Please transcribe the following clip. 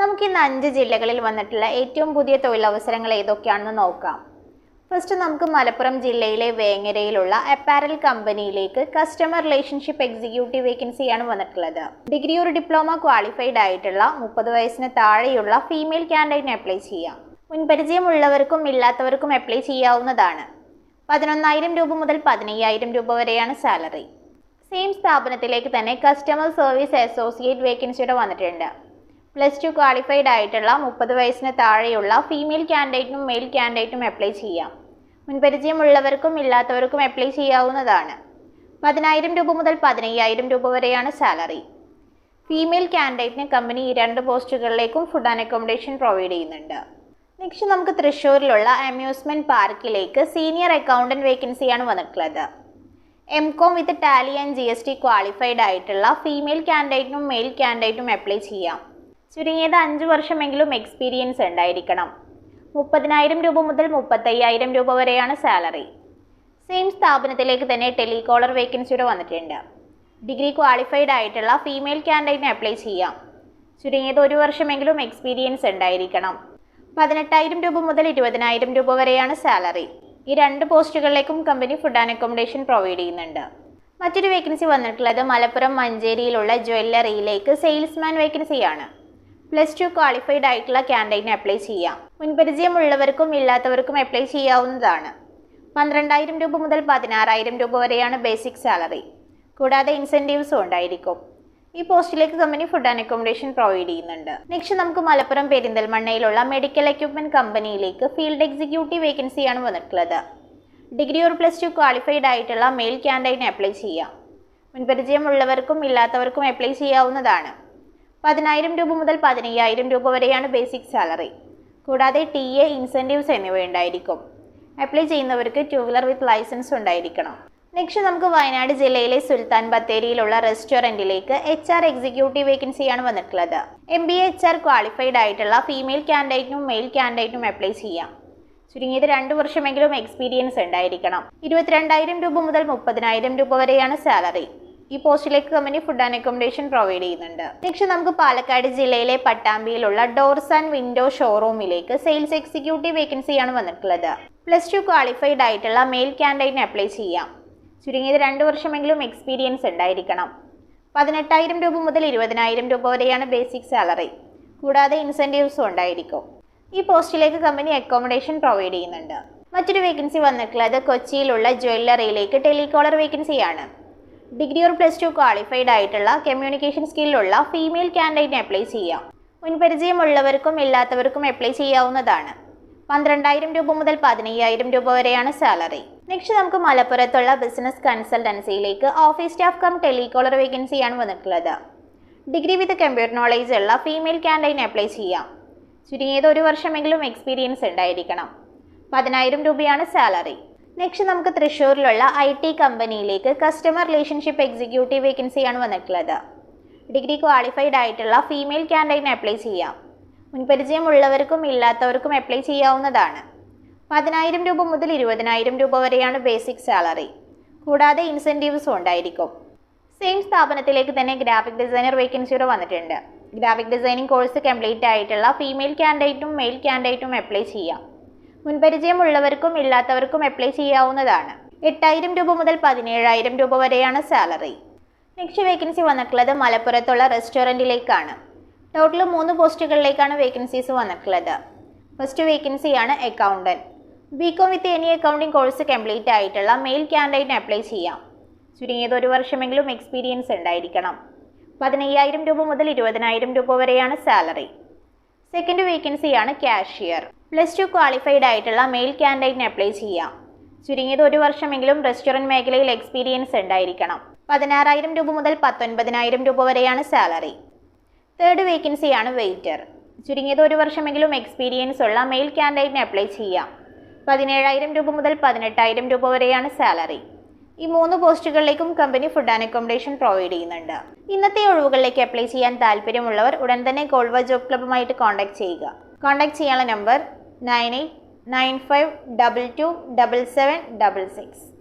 നമുക്ക് ഇന്ന് 5 ജില്ലകളിൽ വന്നിട്ടുള്ള ഏറ്റവും പുതിയ തൊഴിലവസരങ്ങൾ ഏതൊക്കെയാണെന്ന് നോക്കാം. ഫസ്റ്റ് നമുക്ക് മലപ്പുറം ജില്ലയിലെ വേങ്ങരയിലുള്ള അപ്പാരൽ കമ്പനിയിലേക്ക് കസ്റ്റമർ റിലേഷൻഷിപ്പ് എക്സിക്യൂട്ടീവ് വേക്കൻസിയാണ് വന്നിട്ടുള്ളത്. ഡിഗ്രി ഒരു ഡിപ്ലോമ ക്വാളിഫൈഡ് ആയിട്ടുള്ള 30 വയസ്സിന് താഴെയുള്ള ഫീമെയിൽ കാൻഡിഡേറ്റിന് അപ്ലൈ ചെയ്യാം. മുൻപരിചയമുള്ളവർക്കും ഇല്ലാത്തവർക്കും അപ്ലൈ ചെയ്യാവുന്നതാണ്. 11,000 രൂപ മുതൽ 15,000 രൂപ വരെയാണ് സാലറി. സെയിം സ്ഥാപനത്തിലേക്ക് തന്നെ കസ്റ്റമർ സർവീസ് അസോസിയേറ്റ് വേക്കൻസിയുടെ വന്നിട്ടുണ്ട്. +2 ക്വാളിഫൈഡ് ആയിട്ടുള്ള 30 വയസ്സിന് താഴെയുള്ള ഫീമെയിൽ കാൻഡിഡേറ്റിനും മെയിൽ കാൻഡിഡേറ്റിനും അപ്ലൈ ചെയ്യാം. മുൻപരിചയമുള്ളവർക്കും ഇല്ലാത്തവർക്കും അപ്ലൈ ചെയ്യാവുന്നതാണ്. 10,000 രൂപ മുതൽ 15,000 രൂപ വരെയാണ് സാലറി. ഫീമെയിൽ കാൻഡിഡേറ്റിന് കമ്പനി ഈ 2 പോസ്റ്റുകളിലേക്കും ഫുഡ് ആൻഡ് അക്കോമഡേഷൻ പ്രൊവൈഡ് ചെയ്യുന്നുണ്ട്. നെക്സ്റ്റ് നമുക്ക് തൃശ്ശൂരിലുള്ള അമ്യൂസ്മെന്റ് പാർക്കിലേക്ക് സീനിയർ അക്കൗണ്ടന്റ് വേക്കൻസിയാണ് വന്നിട്ടുള്ളത്. MCOM with Tally and GST qualified ആയിട്ടുള്ള ഫീമെയിൽ കാൻഡിഡേറ്റിനും മെയിൽ കാൻഡിഡേറ്റിനും അപ്ലൈ ചെയ്യാം. ചുരുങ്ങിയത് 5 വർഷമെങ്കിലും എക്സ്പീരിയൻസ് ഉണ്ടായിരിക്കണം. 30,000 രൂപ മുതൽ 35,000 രൂപ വരെയാണ് സാലറി. സെയിം സ്ഥാപനത്തിലേക്ക് തന്നെ ടെലികോളർ വേക്കൻസിയുടെ വന്നിട്ടുണ്ട്. ഡിഗ്രി ക്വാളിഫൈഡ് ആയിട്ടുള്ള ഫീമെയിൽ കാൻഡിഡേറ്റിന് അപ്ലൈ ചെയ്യാം. ചുരുങ്ങിയത് 1 വർഷമെങ്കിലും എക്സ്പീരിയൻസ് ഉണ്ടായിരിക്കണം. 18,000 രൂപ മുതൽ 20,000 രൂപ വരെയാണ് സാലറി. ഈ 2 പോസ്റ്റുകളിലേക്കും company food and accommodation provide ചെയ്യുന്നുണ്ട്. മറ്റൊരു വേക്കൻസി വന്നിട്ടുള്ളത് മലപ്പുറം മഞ്ചേരിയിലുള്ള ജ്വല്ലറിയിലേക്ക് സെയിൽസ്മാൻ വേക്കൻസിയാണ്. +2 ക്വാളിഫൈഡ് ആയിട്ടുള്ള കാൻഡിഡേറ്റിന് അപ്ലൈ ചെയ്യാം. മുൻപരിചയമുള്ളവർക്കും ഇല്ലാത്തവർക്കും അപ്ലൈ ചെയ്യാവുന്നതാണ്. 12,000 രൂപ മുതൽ 16,000 രൂപ വരെയാണ് ബേസിക് സാലറി. കൂടാതെ ഇൻസെൻറ്റീവ്സും ഉണ്ടായിരിക്കും. ഈ പോസ്റ്റിലേക്ക് company food and accommodation provide ചെയ്യുന്നുണ്ട്. നെക്സ്റ്റ് നമുക്ക് മലപ്പുറം പെരിന്തൽമണ്ണയിലുള്ള മെഡിക്കൽ എക്യുപ്മെന്റ് കമ്പനിയിലേക്ക് ഫീൽഡ് എക്സിക്യൂട്ടീവ് വേക്കൻസിയാണ് വന്നിട്ടുള്ളത്. ഡിഗ്രി ഒരു +2 ക്വാളിഫൈഡ് ആയിട്ടുള്ള മെയിൽ കാൻഡിഡേറ്റിന് അപ്ലൈ ചെയ്യാം. മുൻപരിചയമുള്ളവർക്കും ഇല്ലാത്തവർക്കും അപ്ലൈ ചെയ്യാവുന്നതാണ്. 10,000 രൂപ മുതൽ 15,000 രൂപ വരെയാണ് ബേസിക് സാലറി. കൂടാതെ TA, ഇൻസെൻറ്റീവ്സ് എന്നിവ ഉണ്ടായിരിക്കും. അപ്ലൈ ചെയ്യുന്നവർക്ക് 2 വീലർ വിത്ത് ലൈസൻസ് ഉണ്ടായിരിക്കണം. നെക്സ്റ്റ് നമുക്ക് വയനാട് ജില്ലയിലെ സുൽത്താൻ ബത്തേരിയിലുള്ള റെസ്റ്റോറൻറ്റിലേക്ക് HR എക്സിക്യൂട്ടീവ് വേക്കൻസിയാണ് വന്നിട്ടുള്ളത്. MBA HR ക്വാളിഫൈഡ് ആയിട്ടുള്ള ഫീമെയിൽ കാൻഡിഡേറ്റിനും മെയിൽ കാൻഡിഡേറ്റിനും അപ്ലൈ ചെയ്യാം. ചുരുങ്ങിയത് 2 വർഷമെങ്കിലും എക്സ്പീരിയൻസ് ഉണ്ടായിരിക്കണം. 22,000 രൂപ മുതൽ 30,000 രൂപ വരെയാണ് സാലറി. ഈ പോസ്റ്റിലേക്ക് company food and accommodation provide ചെയ്യുന്നുണ്ട്. നെക്സ്റ്റ് നമുക്ക് പാലക്കാട് ജില്ലയിലെ പട്ടാമ്പിയിലുള്ള ഡോർസ് ആൻഡ് വിൻഡോ ഷോറൂമിലേക്ക് സെയിൽസ് എക്സിക്യൂട്ടീവ് വേക്കൻസിയാണ് വന്നിട്ടുള്ളത്. +2 ക്വാളിഫൈഡ് ആയിട്ടുള്ള മെയിൽ കാൻഡിഡേറ്റിന് അപ്ലൈ ചെയ്യാം. ചുരുങ്ങിയത് 2 വർഷമെങ്കിലും എക്സ്പീരിയൻസ് ഉണ്ടായിരിക്കണം. 18,000 രൂപ മുതൽ 20,000 രൂപ വരെയാണ് ബേസിക് സാലറി. കൂടാതെ ഇൻസെൻറ്റീവ്സും ഉണ്ടായിരിക്കും. ഈ പോസ്റ്റിലേക്ക് കമ്പനി അക്കോമഡേഷൻ പ്രൊവൈഡ് ചെയ്യുന്നുണ്ട്. മറ്റൊരു വേക്കൻസി വന്നിട്ടുള്ളത് കൊച്ചിയിലുള്ള ജ്വല്ലറിയിലേക്ക് ടെലികോളർ വേക്കൻസിയാണ്. ഡിഗ്രി ഒരു +2 ക്വാളിഫൈഡ് ആയിട്ടുള്ള കമ്മ്യൂണിക്കേഷൻ സ്കില്ലുള്ള ഫീമെയിൽ കാൻഡിഡേറ്റിന് അപ്ലൈ ചെയ്യാം. മുൻപരിചയമുള്ളവർക്കും ഇല്ലാത്തവർക്കും അപ്ലൈ ചെയ്യാവുന്നതാണ്. 12,000 രൂപ മുതൽ 15,000 രൂപ വരെയാണ് സാലറി. നെക്സ്റ്റ് നമുക്ക് മലപ്പുറത്തുള്ള ബിസിനസ് കൺസൾട്ടൻസിയിലേക്ക് ഓഫീസ് സ്റ്റാഫ് കം ടെലികോളർ വേക്കൻസിയാണ് വന്നിട്ടുള്ളത്. ഡിഗ്രി വിത്ത് കമ്പ്യൂട്ടർ നോളേജ് ഉള്ള ഫീമെയിൽ കാൻഡിഡേറ്റിന് അപ്ലൈ ചെയ്യാം. ചുരുങ്ങിയത് 1 വർഷമെങ്കിലും എക്സ്പീരിയൻസ് ഉണ്ടായിരിക്കണം. 10,000 രൂപയാണ് സാലറി. നെക്സ്റ്റ് നമുക്ക് തൃശ്ശൂരിലുള്ള IT കമ്പനിയിലേക്ക് കസ്റ്റമർ റിലേഷൻഷിപ്പ് എക്സിക്യൂട്ടീവ് വേക്കൻസിയാണ് വന്നിട്ടുള്ളത്. ഡിഗ്രി ക്വാളിഫൈഡ് ആയിട്ടുള്ള ഫീമെയിൽ കാൻഡിഡേറ്റിന് അപ്ലൈ ചെയ്യാം. മുൻപരിചയമുള്ളവർക്കും ഇല്ലാത്തവർക്കും അപ്ലൈ ചെയ്യാവുന്നതാണ്. 10,000 രൂപ മുതൽ 20,000 രൂപ വരെയാണ് ബേസിക് സാലറി. കൂടാതെ ഇൻസെൻറ്റീവ്സും ഉണ്ടായിരിക്കും. സെയിം സ്ഥാപനത്തിലേക്ക് തന്നെ ഗ്രാഫിക് ഡിസൈനർ വേക്കൻസിയുടെ വന്നിട്ടുണ്ട്. ഗ്രാഫിക് ഡിസൈനിങ് കോഴ്സ് കംപ്ലീറ്റ് ആയിട്ടുള്ള ഫീമെയിൽ കാൻഡിഡേറ്റും മെയിൽ കാൻഡിഡേറ്റും അപ്ലൈ ചെയ്യാം. മുൻപരിചയമുള്ളവർക്കും ഇല്ലാത്തവർക്കും അപ്ലൈ ചെയ്യാവുന്നതാണ്. 8,000 രൂപ മുതൽ 17,000 രൂപ വരെയാണ് സാലറി. നെക്സ്റ്റ് വേക്കൻസി വന്നിട്ടുള്ളത് മലപ്പുറത്തുള്ള റെസ്റ്റോറൻറ്റിലേക്കാണ്. ടോട്ടൽ 3 പോസ്റ്റുകളിലേക്കാണ് വേക്കൻസീസ് വന്നിട്ടുള്ളത്. ഫസ്റ്റ് വേക്കൻസിയാണ് accountant. BCom with any accounting course complete ആയിട്ടുള്ള മെയിൽ കാൻഡിഡേറ്റിന് അപ്ലൈ ചെയ്യാം. ചുരുങ്ങിയത് 1 വർഷമെങ്കിലും എക്സ്പീരിയൻസ് ഉണ്ടായിരിക്കണം. 15,000 രൂപ മുതൽ 20,000 രൂപ വരെയാണ് സാലറി. സെക്കൻഡ് വേക്കൻസിയാണ് കാഷ്യർ. +2 ക്വാളിഫൈഡ് ആയിട്ടുള്ള മെയിൽ കാൻഡിഡേറ്റിന് അപ്ലൈ ചെയ്യാം. ചുരുങ്ങിയത് 1 വർഷമെങ്കിലും റെസ്റ്റോറൻറ്റ് മേഖലയിൽ എക്സ്പീരിയൻസ് ഉണ്ടായിരിക്കണം. 16,000 രൂപ മുതൽ 19,000 രൂപ വരെയാണ് സാലറി. തേർഡ് വേക്കൻസിയാണ് വെയിറ്റർ. ചുരുങ്ങിയത് 1 വർഷമെങ്കിലും എക്സ്പീരിയൻസ് ഉള്ള മെയിൽ കാൻഡിഡേറ്റിന് അപ്ലൈ ചെയ്യാം. 17,000 രൂപ മുതൽ 18,000 രൂപ വരെയാണ് സാലറി. ഈ 3 പോസ്റ്റുകളിലേക്കും company food and accommodation provide ചെയ്യുന്നുണ്ട്. ഇന്നത്തെ ഒഴിവുകളിലേക്ക് അപ്ലൈ ചെയ്യാൻ താല്പര്യമുള്ളവർ ഉടൻ തന്നെ കോൾവ ജോബ് ക്ലബ്ബുമായിട്ട് കോൺടാക്ട് ചെയ്യുക. കോൺടാക്ട് ചെയ്യാനുള്ള നമ്പർ 9895227766.